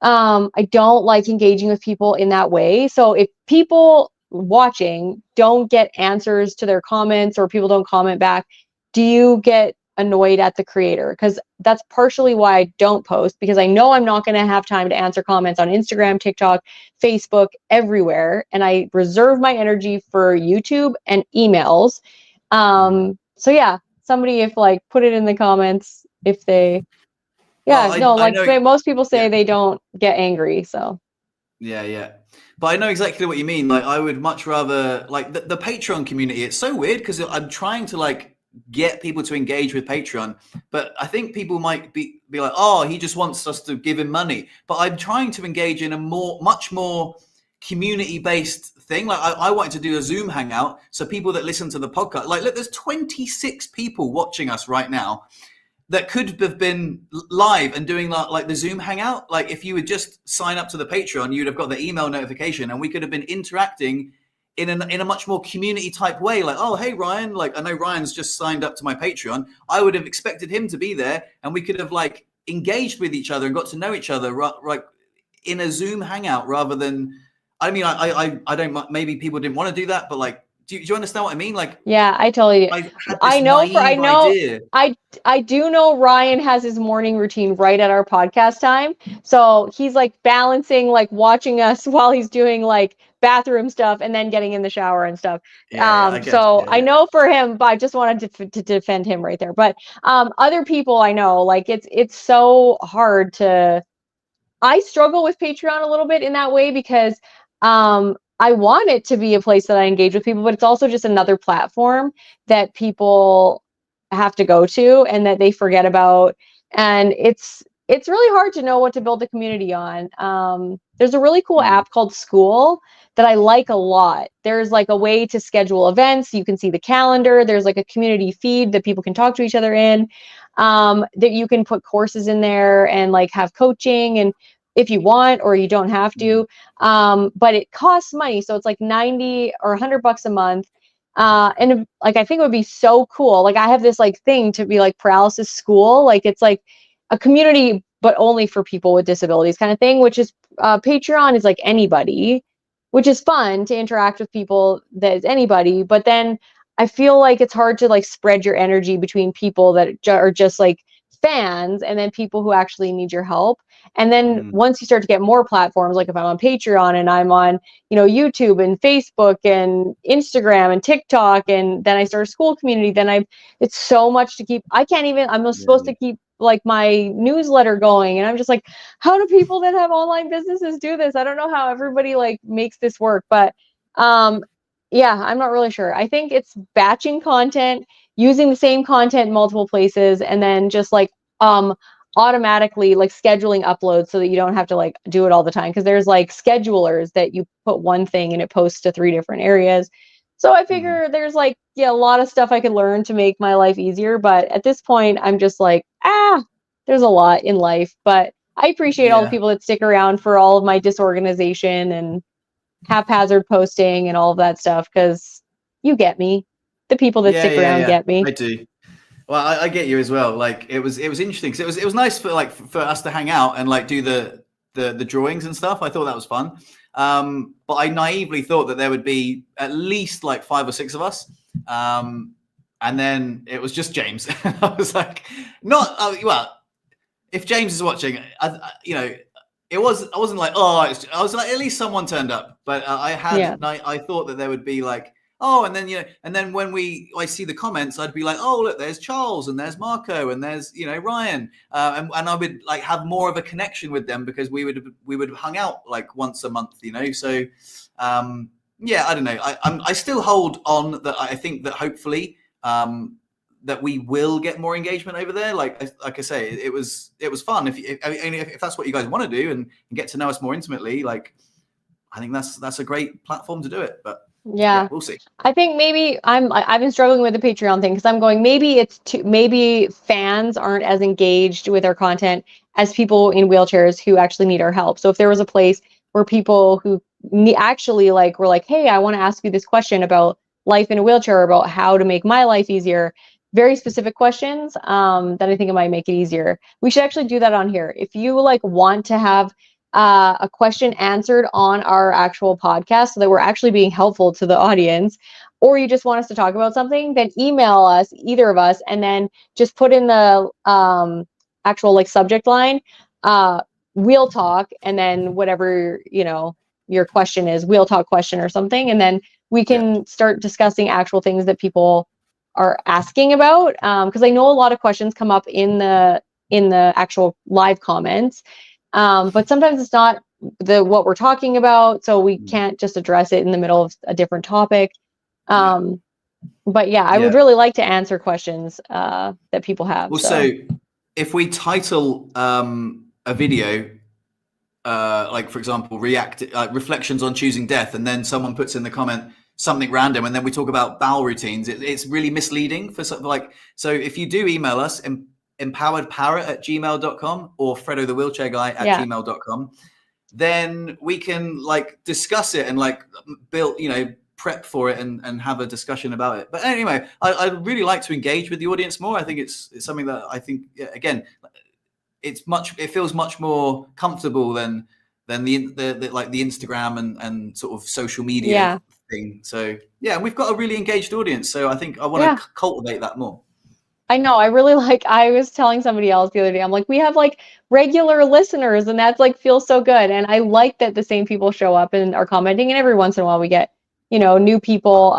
I don't like engaging with people in that way. So if people watching don't get answers to their comments or people don't comment back, do you get annoyed at the creator? Because that's partially why I don't post, because I know I'm not going to have time to answer comments on Instagram, TikTok, Facebook, everywhere. And I reserve my energy for YouTube and emails. So yeah, somebody if like put it in the comments if they Well, yeah, no, I like know. most people say Yeah. they don't get angry, so. Yeah, yeah. But I know exactly what you mean. Like, I would much rather like the Patreon community. It's so weird because I'm trying to like get people to engage with Patreon, but I think people might be like, oh, he just wants us to give him money. But I'm trying to engage in a much more community based thing. Like, I wanted to do a Zoom hangout so people that listen to the podcast, like, look, there's 26 people watching us right now that could have been live and doing like the Zoom hangout. Like if you would just sign up to the Patreon, you'd have got the email notification and we could have been interacting in a much more community type way. Like, oh, hey, Ryan, like I know Ryan's just signed up to my Patreon. I would have expected him to be there and we could have like engaged with each other and got to know each other right in a Zoom hangout rather than, I mean, I don't, maybe people didn't want to do that, but like, do you understand what I mean? Like, Yeah, I totally. I had this I naive know idea. I do know Ryan has his morning routine right at our podcast time. So he's like balancing like watching us while he's doing like bathroom stuff and then getting in the shower and stuff. Yeah, I guess. So Yeah, I yeah. know for him, but I just wanted to defend him right there. But other people I know, like it's so hard to I struggle with Patreon a little bit in that way because I want it to be a place that I engage with people, but it's also just another platform that people have to go to and that they forget about. And it's really hard to know what to build a community on. There's a really cool app called School that I like a lot. There's like a way to schedule events. You can see the calendar. There's like a community feed that people can talk to each other in. That you can put courses in there and like have coaching and if you want, or you don't have to. But it costs money. So it's like 90 or $100 a month. And like, I think it would be so cool. Like I have this like thing to be like paralysis school. Like it's like a community, but only for people with disabilities kind of thing, which is Patreon is like anybody, which is fun to interact with people that is anybody. But then I feel like it's hard to like spread your energy between people that are just like fans and then people who actually need your help. And then once you start to get more platforms, like if I'm on Patreon and I'm on, YouTube and Facebook and Instagram and TikTok, and then I start a school community, then it's so much to keep. I'm supposed to keep like my newsletter going. And I'm just like, how do people that have online businesses do this? I don't know how everybody like makes this work, but yeah, I'm not really sure. I think it's batching content, using the same content in multiple places, and then just like automatically like scheduling uploads so that you don't have to like do it all the time. Cause there's like schedulers that you put one thing and it posts to 3 different areas. So I figure there's like, a lot of stuff I could learn to make my life easier. But at this point, I'm just like, there's a lot in life. But I appreciate all the people that stick around for all of my disorganization and haphazard posting and all of that stuff. Cause you get me. The people that stick around get me. I do. Well, I get you as well. Like it was interesting because it was nice for us to hang out and like do the drawings and stuff. I thought that was fun. But I naively thought that there would be at least like 5 or 6 of us. And then it was just James. I was like, well, if James is watching, I wasn't like, I was like, at least someone turned up. But I thought that there would be like, and then when I see the comments, I'd be like, oh, look, there's Charles and there's Marco and there's, Ryan. And I would like have more of a connection with them because we would hung out like once a month, So, I don't know. I still hold on that. I think that hopefully that we will get more engagement over there. Like I say, it was fun. If that's what you guys want to do and get to know us more intimately, like I think that's a great platform to do it. But yeah, we'll see. I think maybe I've been struggling with the Patreon thing because I'm going, maybe fans aren't as engaged with our content as people in wheelchairs who actually need our help. So if there was a place where people who actually like were like, hey, I want to ask you this question about life in a wheelchair, about how to make my life easier, very specific questions, then I think it might make it easier. We should actually do that on here. If you like want to have a question answered on our actual podcast so that we're actually being helpful to the audience, or you just want us to talk about something, then email us, either of us, and then just put in the actual like subject line, wheel talk, and then whatever, your question is, wheel talk question or something. And then we can start discussing actual things that people are asking about. Because I know a lot of questions come up in the actual live comments. But sometimes it's not what we're talking about, so we can't just address it in the middle of a different topic. But I would really like to answer questions that people have. Also, if we title a video, like for example, reflections on choosing death, and then someone puts in the comment something random, and then we talk about bowel routines, it's really misleading for something like. So if you do email us empoweredparrot@gmail.com or Fredo the wheelchair guy at gmail.com, then we can like discuss it and like build, prep for it and have a discussion about it. But anyway, I'd really like to engage with the audience more. I think it's something that I think, again, it feels much more comfortable than the like the Instagram and sort of social media thing. So we've got a really engaged audience. So I think I want to cultivate that more. I know. I was telling somebody else the other day, I'm like, we have like regular listeners and that's like feels so good. And I like that the same people show up and are commenting, and every once in a while we get, new people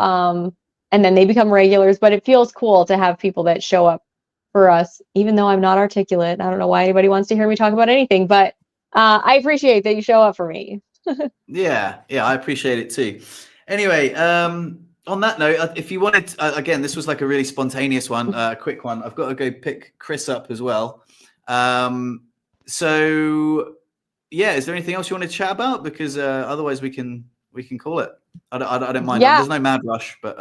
and then they become regulars, but it feels cool to have people that show up for us, even though I'm not articulate. I don't know why anybody wants to hear me talk about anything, but I appreciate that you show up for me. Yeah, I appreciate it too. Anyway, on that note, if you wanted, again, this was like a really spontaneous one, a quick one. I've got to go pick Chris up as well. So yeah, is there anything else you want to chat about? Because otherwise we can call it. I don't mind. Yeah. There's no mad rush, but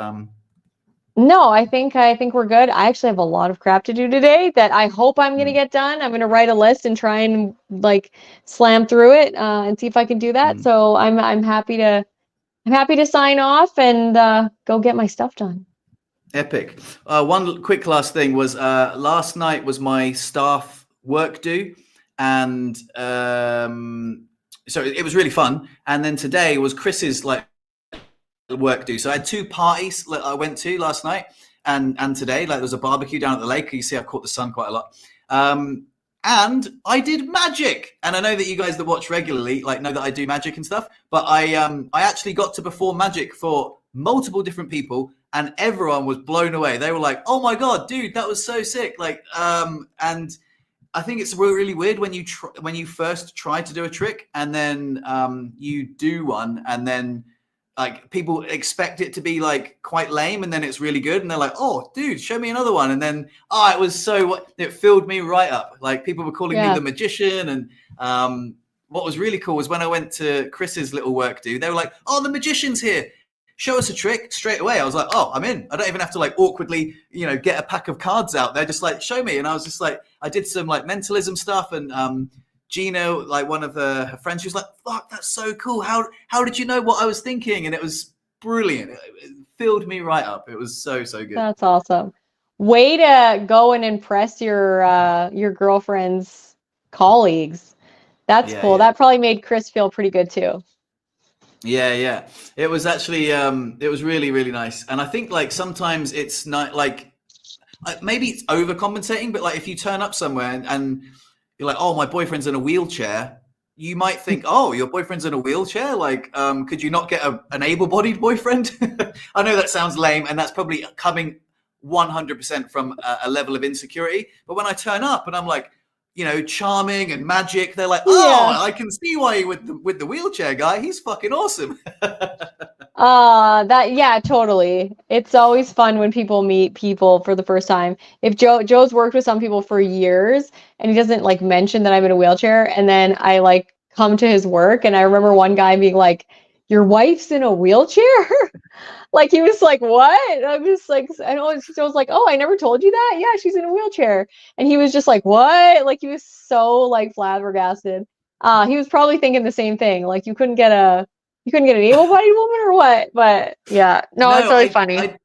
No, I think we're good. I actually have a lot of crap to do today that I hope I'm gonna get done. I'm gonna write a list and try and like slam through it and see if I can do that. So I'm happy to sign off and go get my stuff done. Epic. One quick last thing was last night was my staff work do, and so it was really fun. And then today was Chris's like work do. So I had two parties that I went to last night and today. Like there was a barbecue down at the lake. You see, I caught the sun quite a lot. And I did magic. And I know that you guys that watch regularly like know that I do magic and stuff. But I actually got to perform magic for multiple different people, and everyone was blown away. They were like, "Oh my god, dude, that was so sick!" Like, and I think it's really weird when you first try to do a trick and then you do one, and then like people expect it to be like quite lame, and then it's really good, and they're like, "Oh, dude, show me another one." And then it filled me right up. Like people were calling me the magician, and what was really cool was when I went to Chris's little work do, they were like, "Oh, the magician's here. Show us a trick," straight away. I was like, "Oh, I'm in." I don't even have to like awkwardly, get a pack of cards out. They're just like, "Show me." And I was just like, I did some like mentalism stuff, and Gino, like one of her friends, she was like, "Fuck, that's so cool. How did you know what I was thinking?" And it was brilliant. It filled me right up. It was so good. That's awesome. Way to go and impress your girlfriend's colleagues. That's cool. Yeah. That probably made Chris feel pretty good too. Yeah. It was actually it was really, really nice. And I think like sometimes it's not like maybe it's overcompensating, but like if you turn up somewhere and you're like, "Oh, my boyfriend's in a wheelchair," you might think, "Oh, your boyfriend's in a wheelchair? Like, could you not get an able-bodied boyfriend?" I know that sounds lame, and that's probably coming 100% from a level of insecurity. But when I turn up and I'm like, charming and magic, they're like, "Oh, I can see why you with the wheelchair guy. He's fucking awesome." Totally. It's always fun when people meet people for the first time. If Joe's worked with some people for years and he doesn't like mention that I'm in a wheelchair, and then I like come to his work and I remember one guy being like, "Your wife's in a wheelchair?" Like he was like, "What?" I'm just like, I know Joe's like, "Oh, I never told you that? Yeah, she's in a wheelchair." And he was just like, "What?" Like he was so like flabbergasted. He was probably thinking the same thing. Like you couldn't get an able-bodied woman or what? But yeah, no, it's really funny.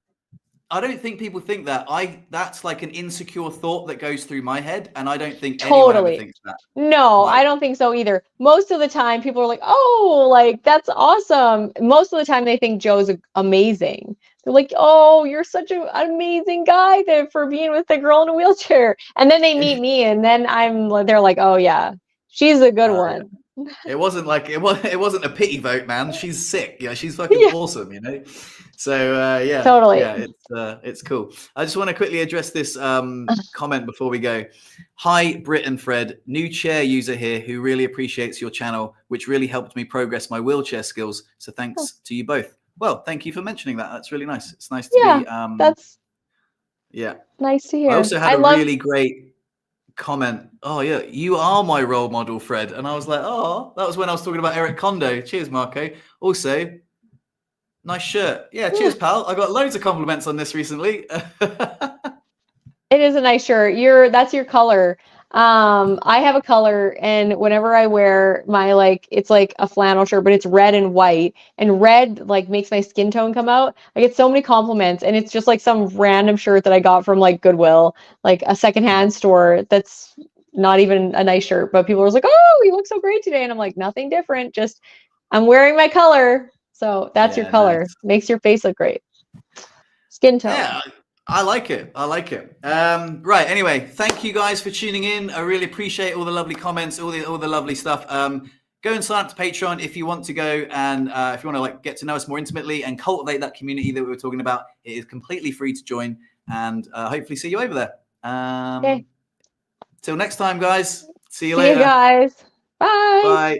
I don't think people think that. That's like an insecure thought that goes through my head, and I don't think anyone ever thinks that. No, I don't think so either. Most of the time, people are like, "Oh, like that's awesome." Most of the time, they think Joe's amazing. They're like, "Oh, you're such an amazing guy for being with the girl in a wheelchair." And then they meet me, and then they're like, "Oh yeah, she's a good one." Yeah. It wasn't like it wasn't a pity vote, man. She's sick. Yeah, she's fucking awesome, So yeah, totally. Yeah, it's cool. I just want to quickly address this comment before we go. Hi, Britt and Fred, new chair user here who really appreciates your channel, which really helped me progress my wheelchair skills. So thanks to you both. Well, thank you for mentioning that. That's really nice. It's nice to be. That's nice to hear. I also had really great comment. "Oh yeah, you are my role model, Fred." And I was like, "Oh," that was when I was talking about Eric Kondo. Cheers, Marco. Also, nice shirt. Yeah, cheers, pal. I got loads of compliments on this recently. It is a nice shirt. That's your color. I have a color, and whenever I wear my it's like a flannel shirt, but it's red and white, and red like makes my skin tone come out. I get so many compliments, and it's just like some random shirt that I got from like Goodwill, like a secondhand store that's not even a nice shirt, but people are like, "Oh, you look so great today," and I'm like, "Nothing different, just I'm wearing my color." So that's your color. Nice. Makes your face look great. Skin tone. Yeah, I like it. Right. Anyway, thank you guys for tuning in. I really appreciate all the lovely comments, all the lovely stuff. Go and sign up to Patreon if you want to go, and if you want to like get to know us more intimately and cultivate that community that we were talking about. It is completely free to join, and hopefully see you over there. Okay. Till next time, guys. See you later. See you guys. Bye. Bye.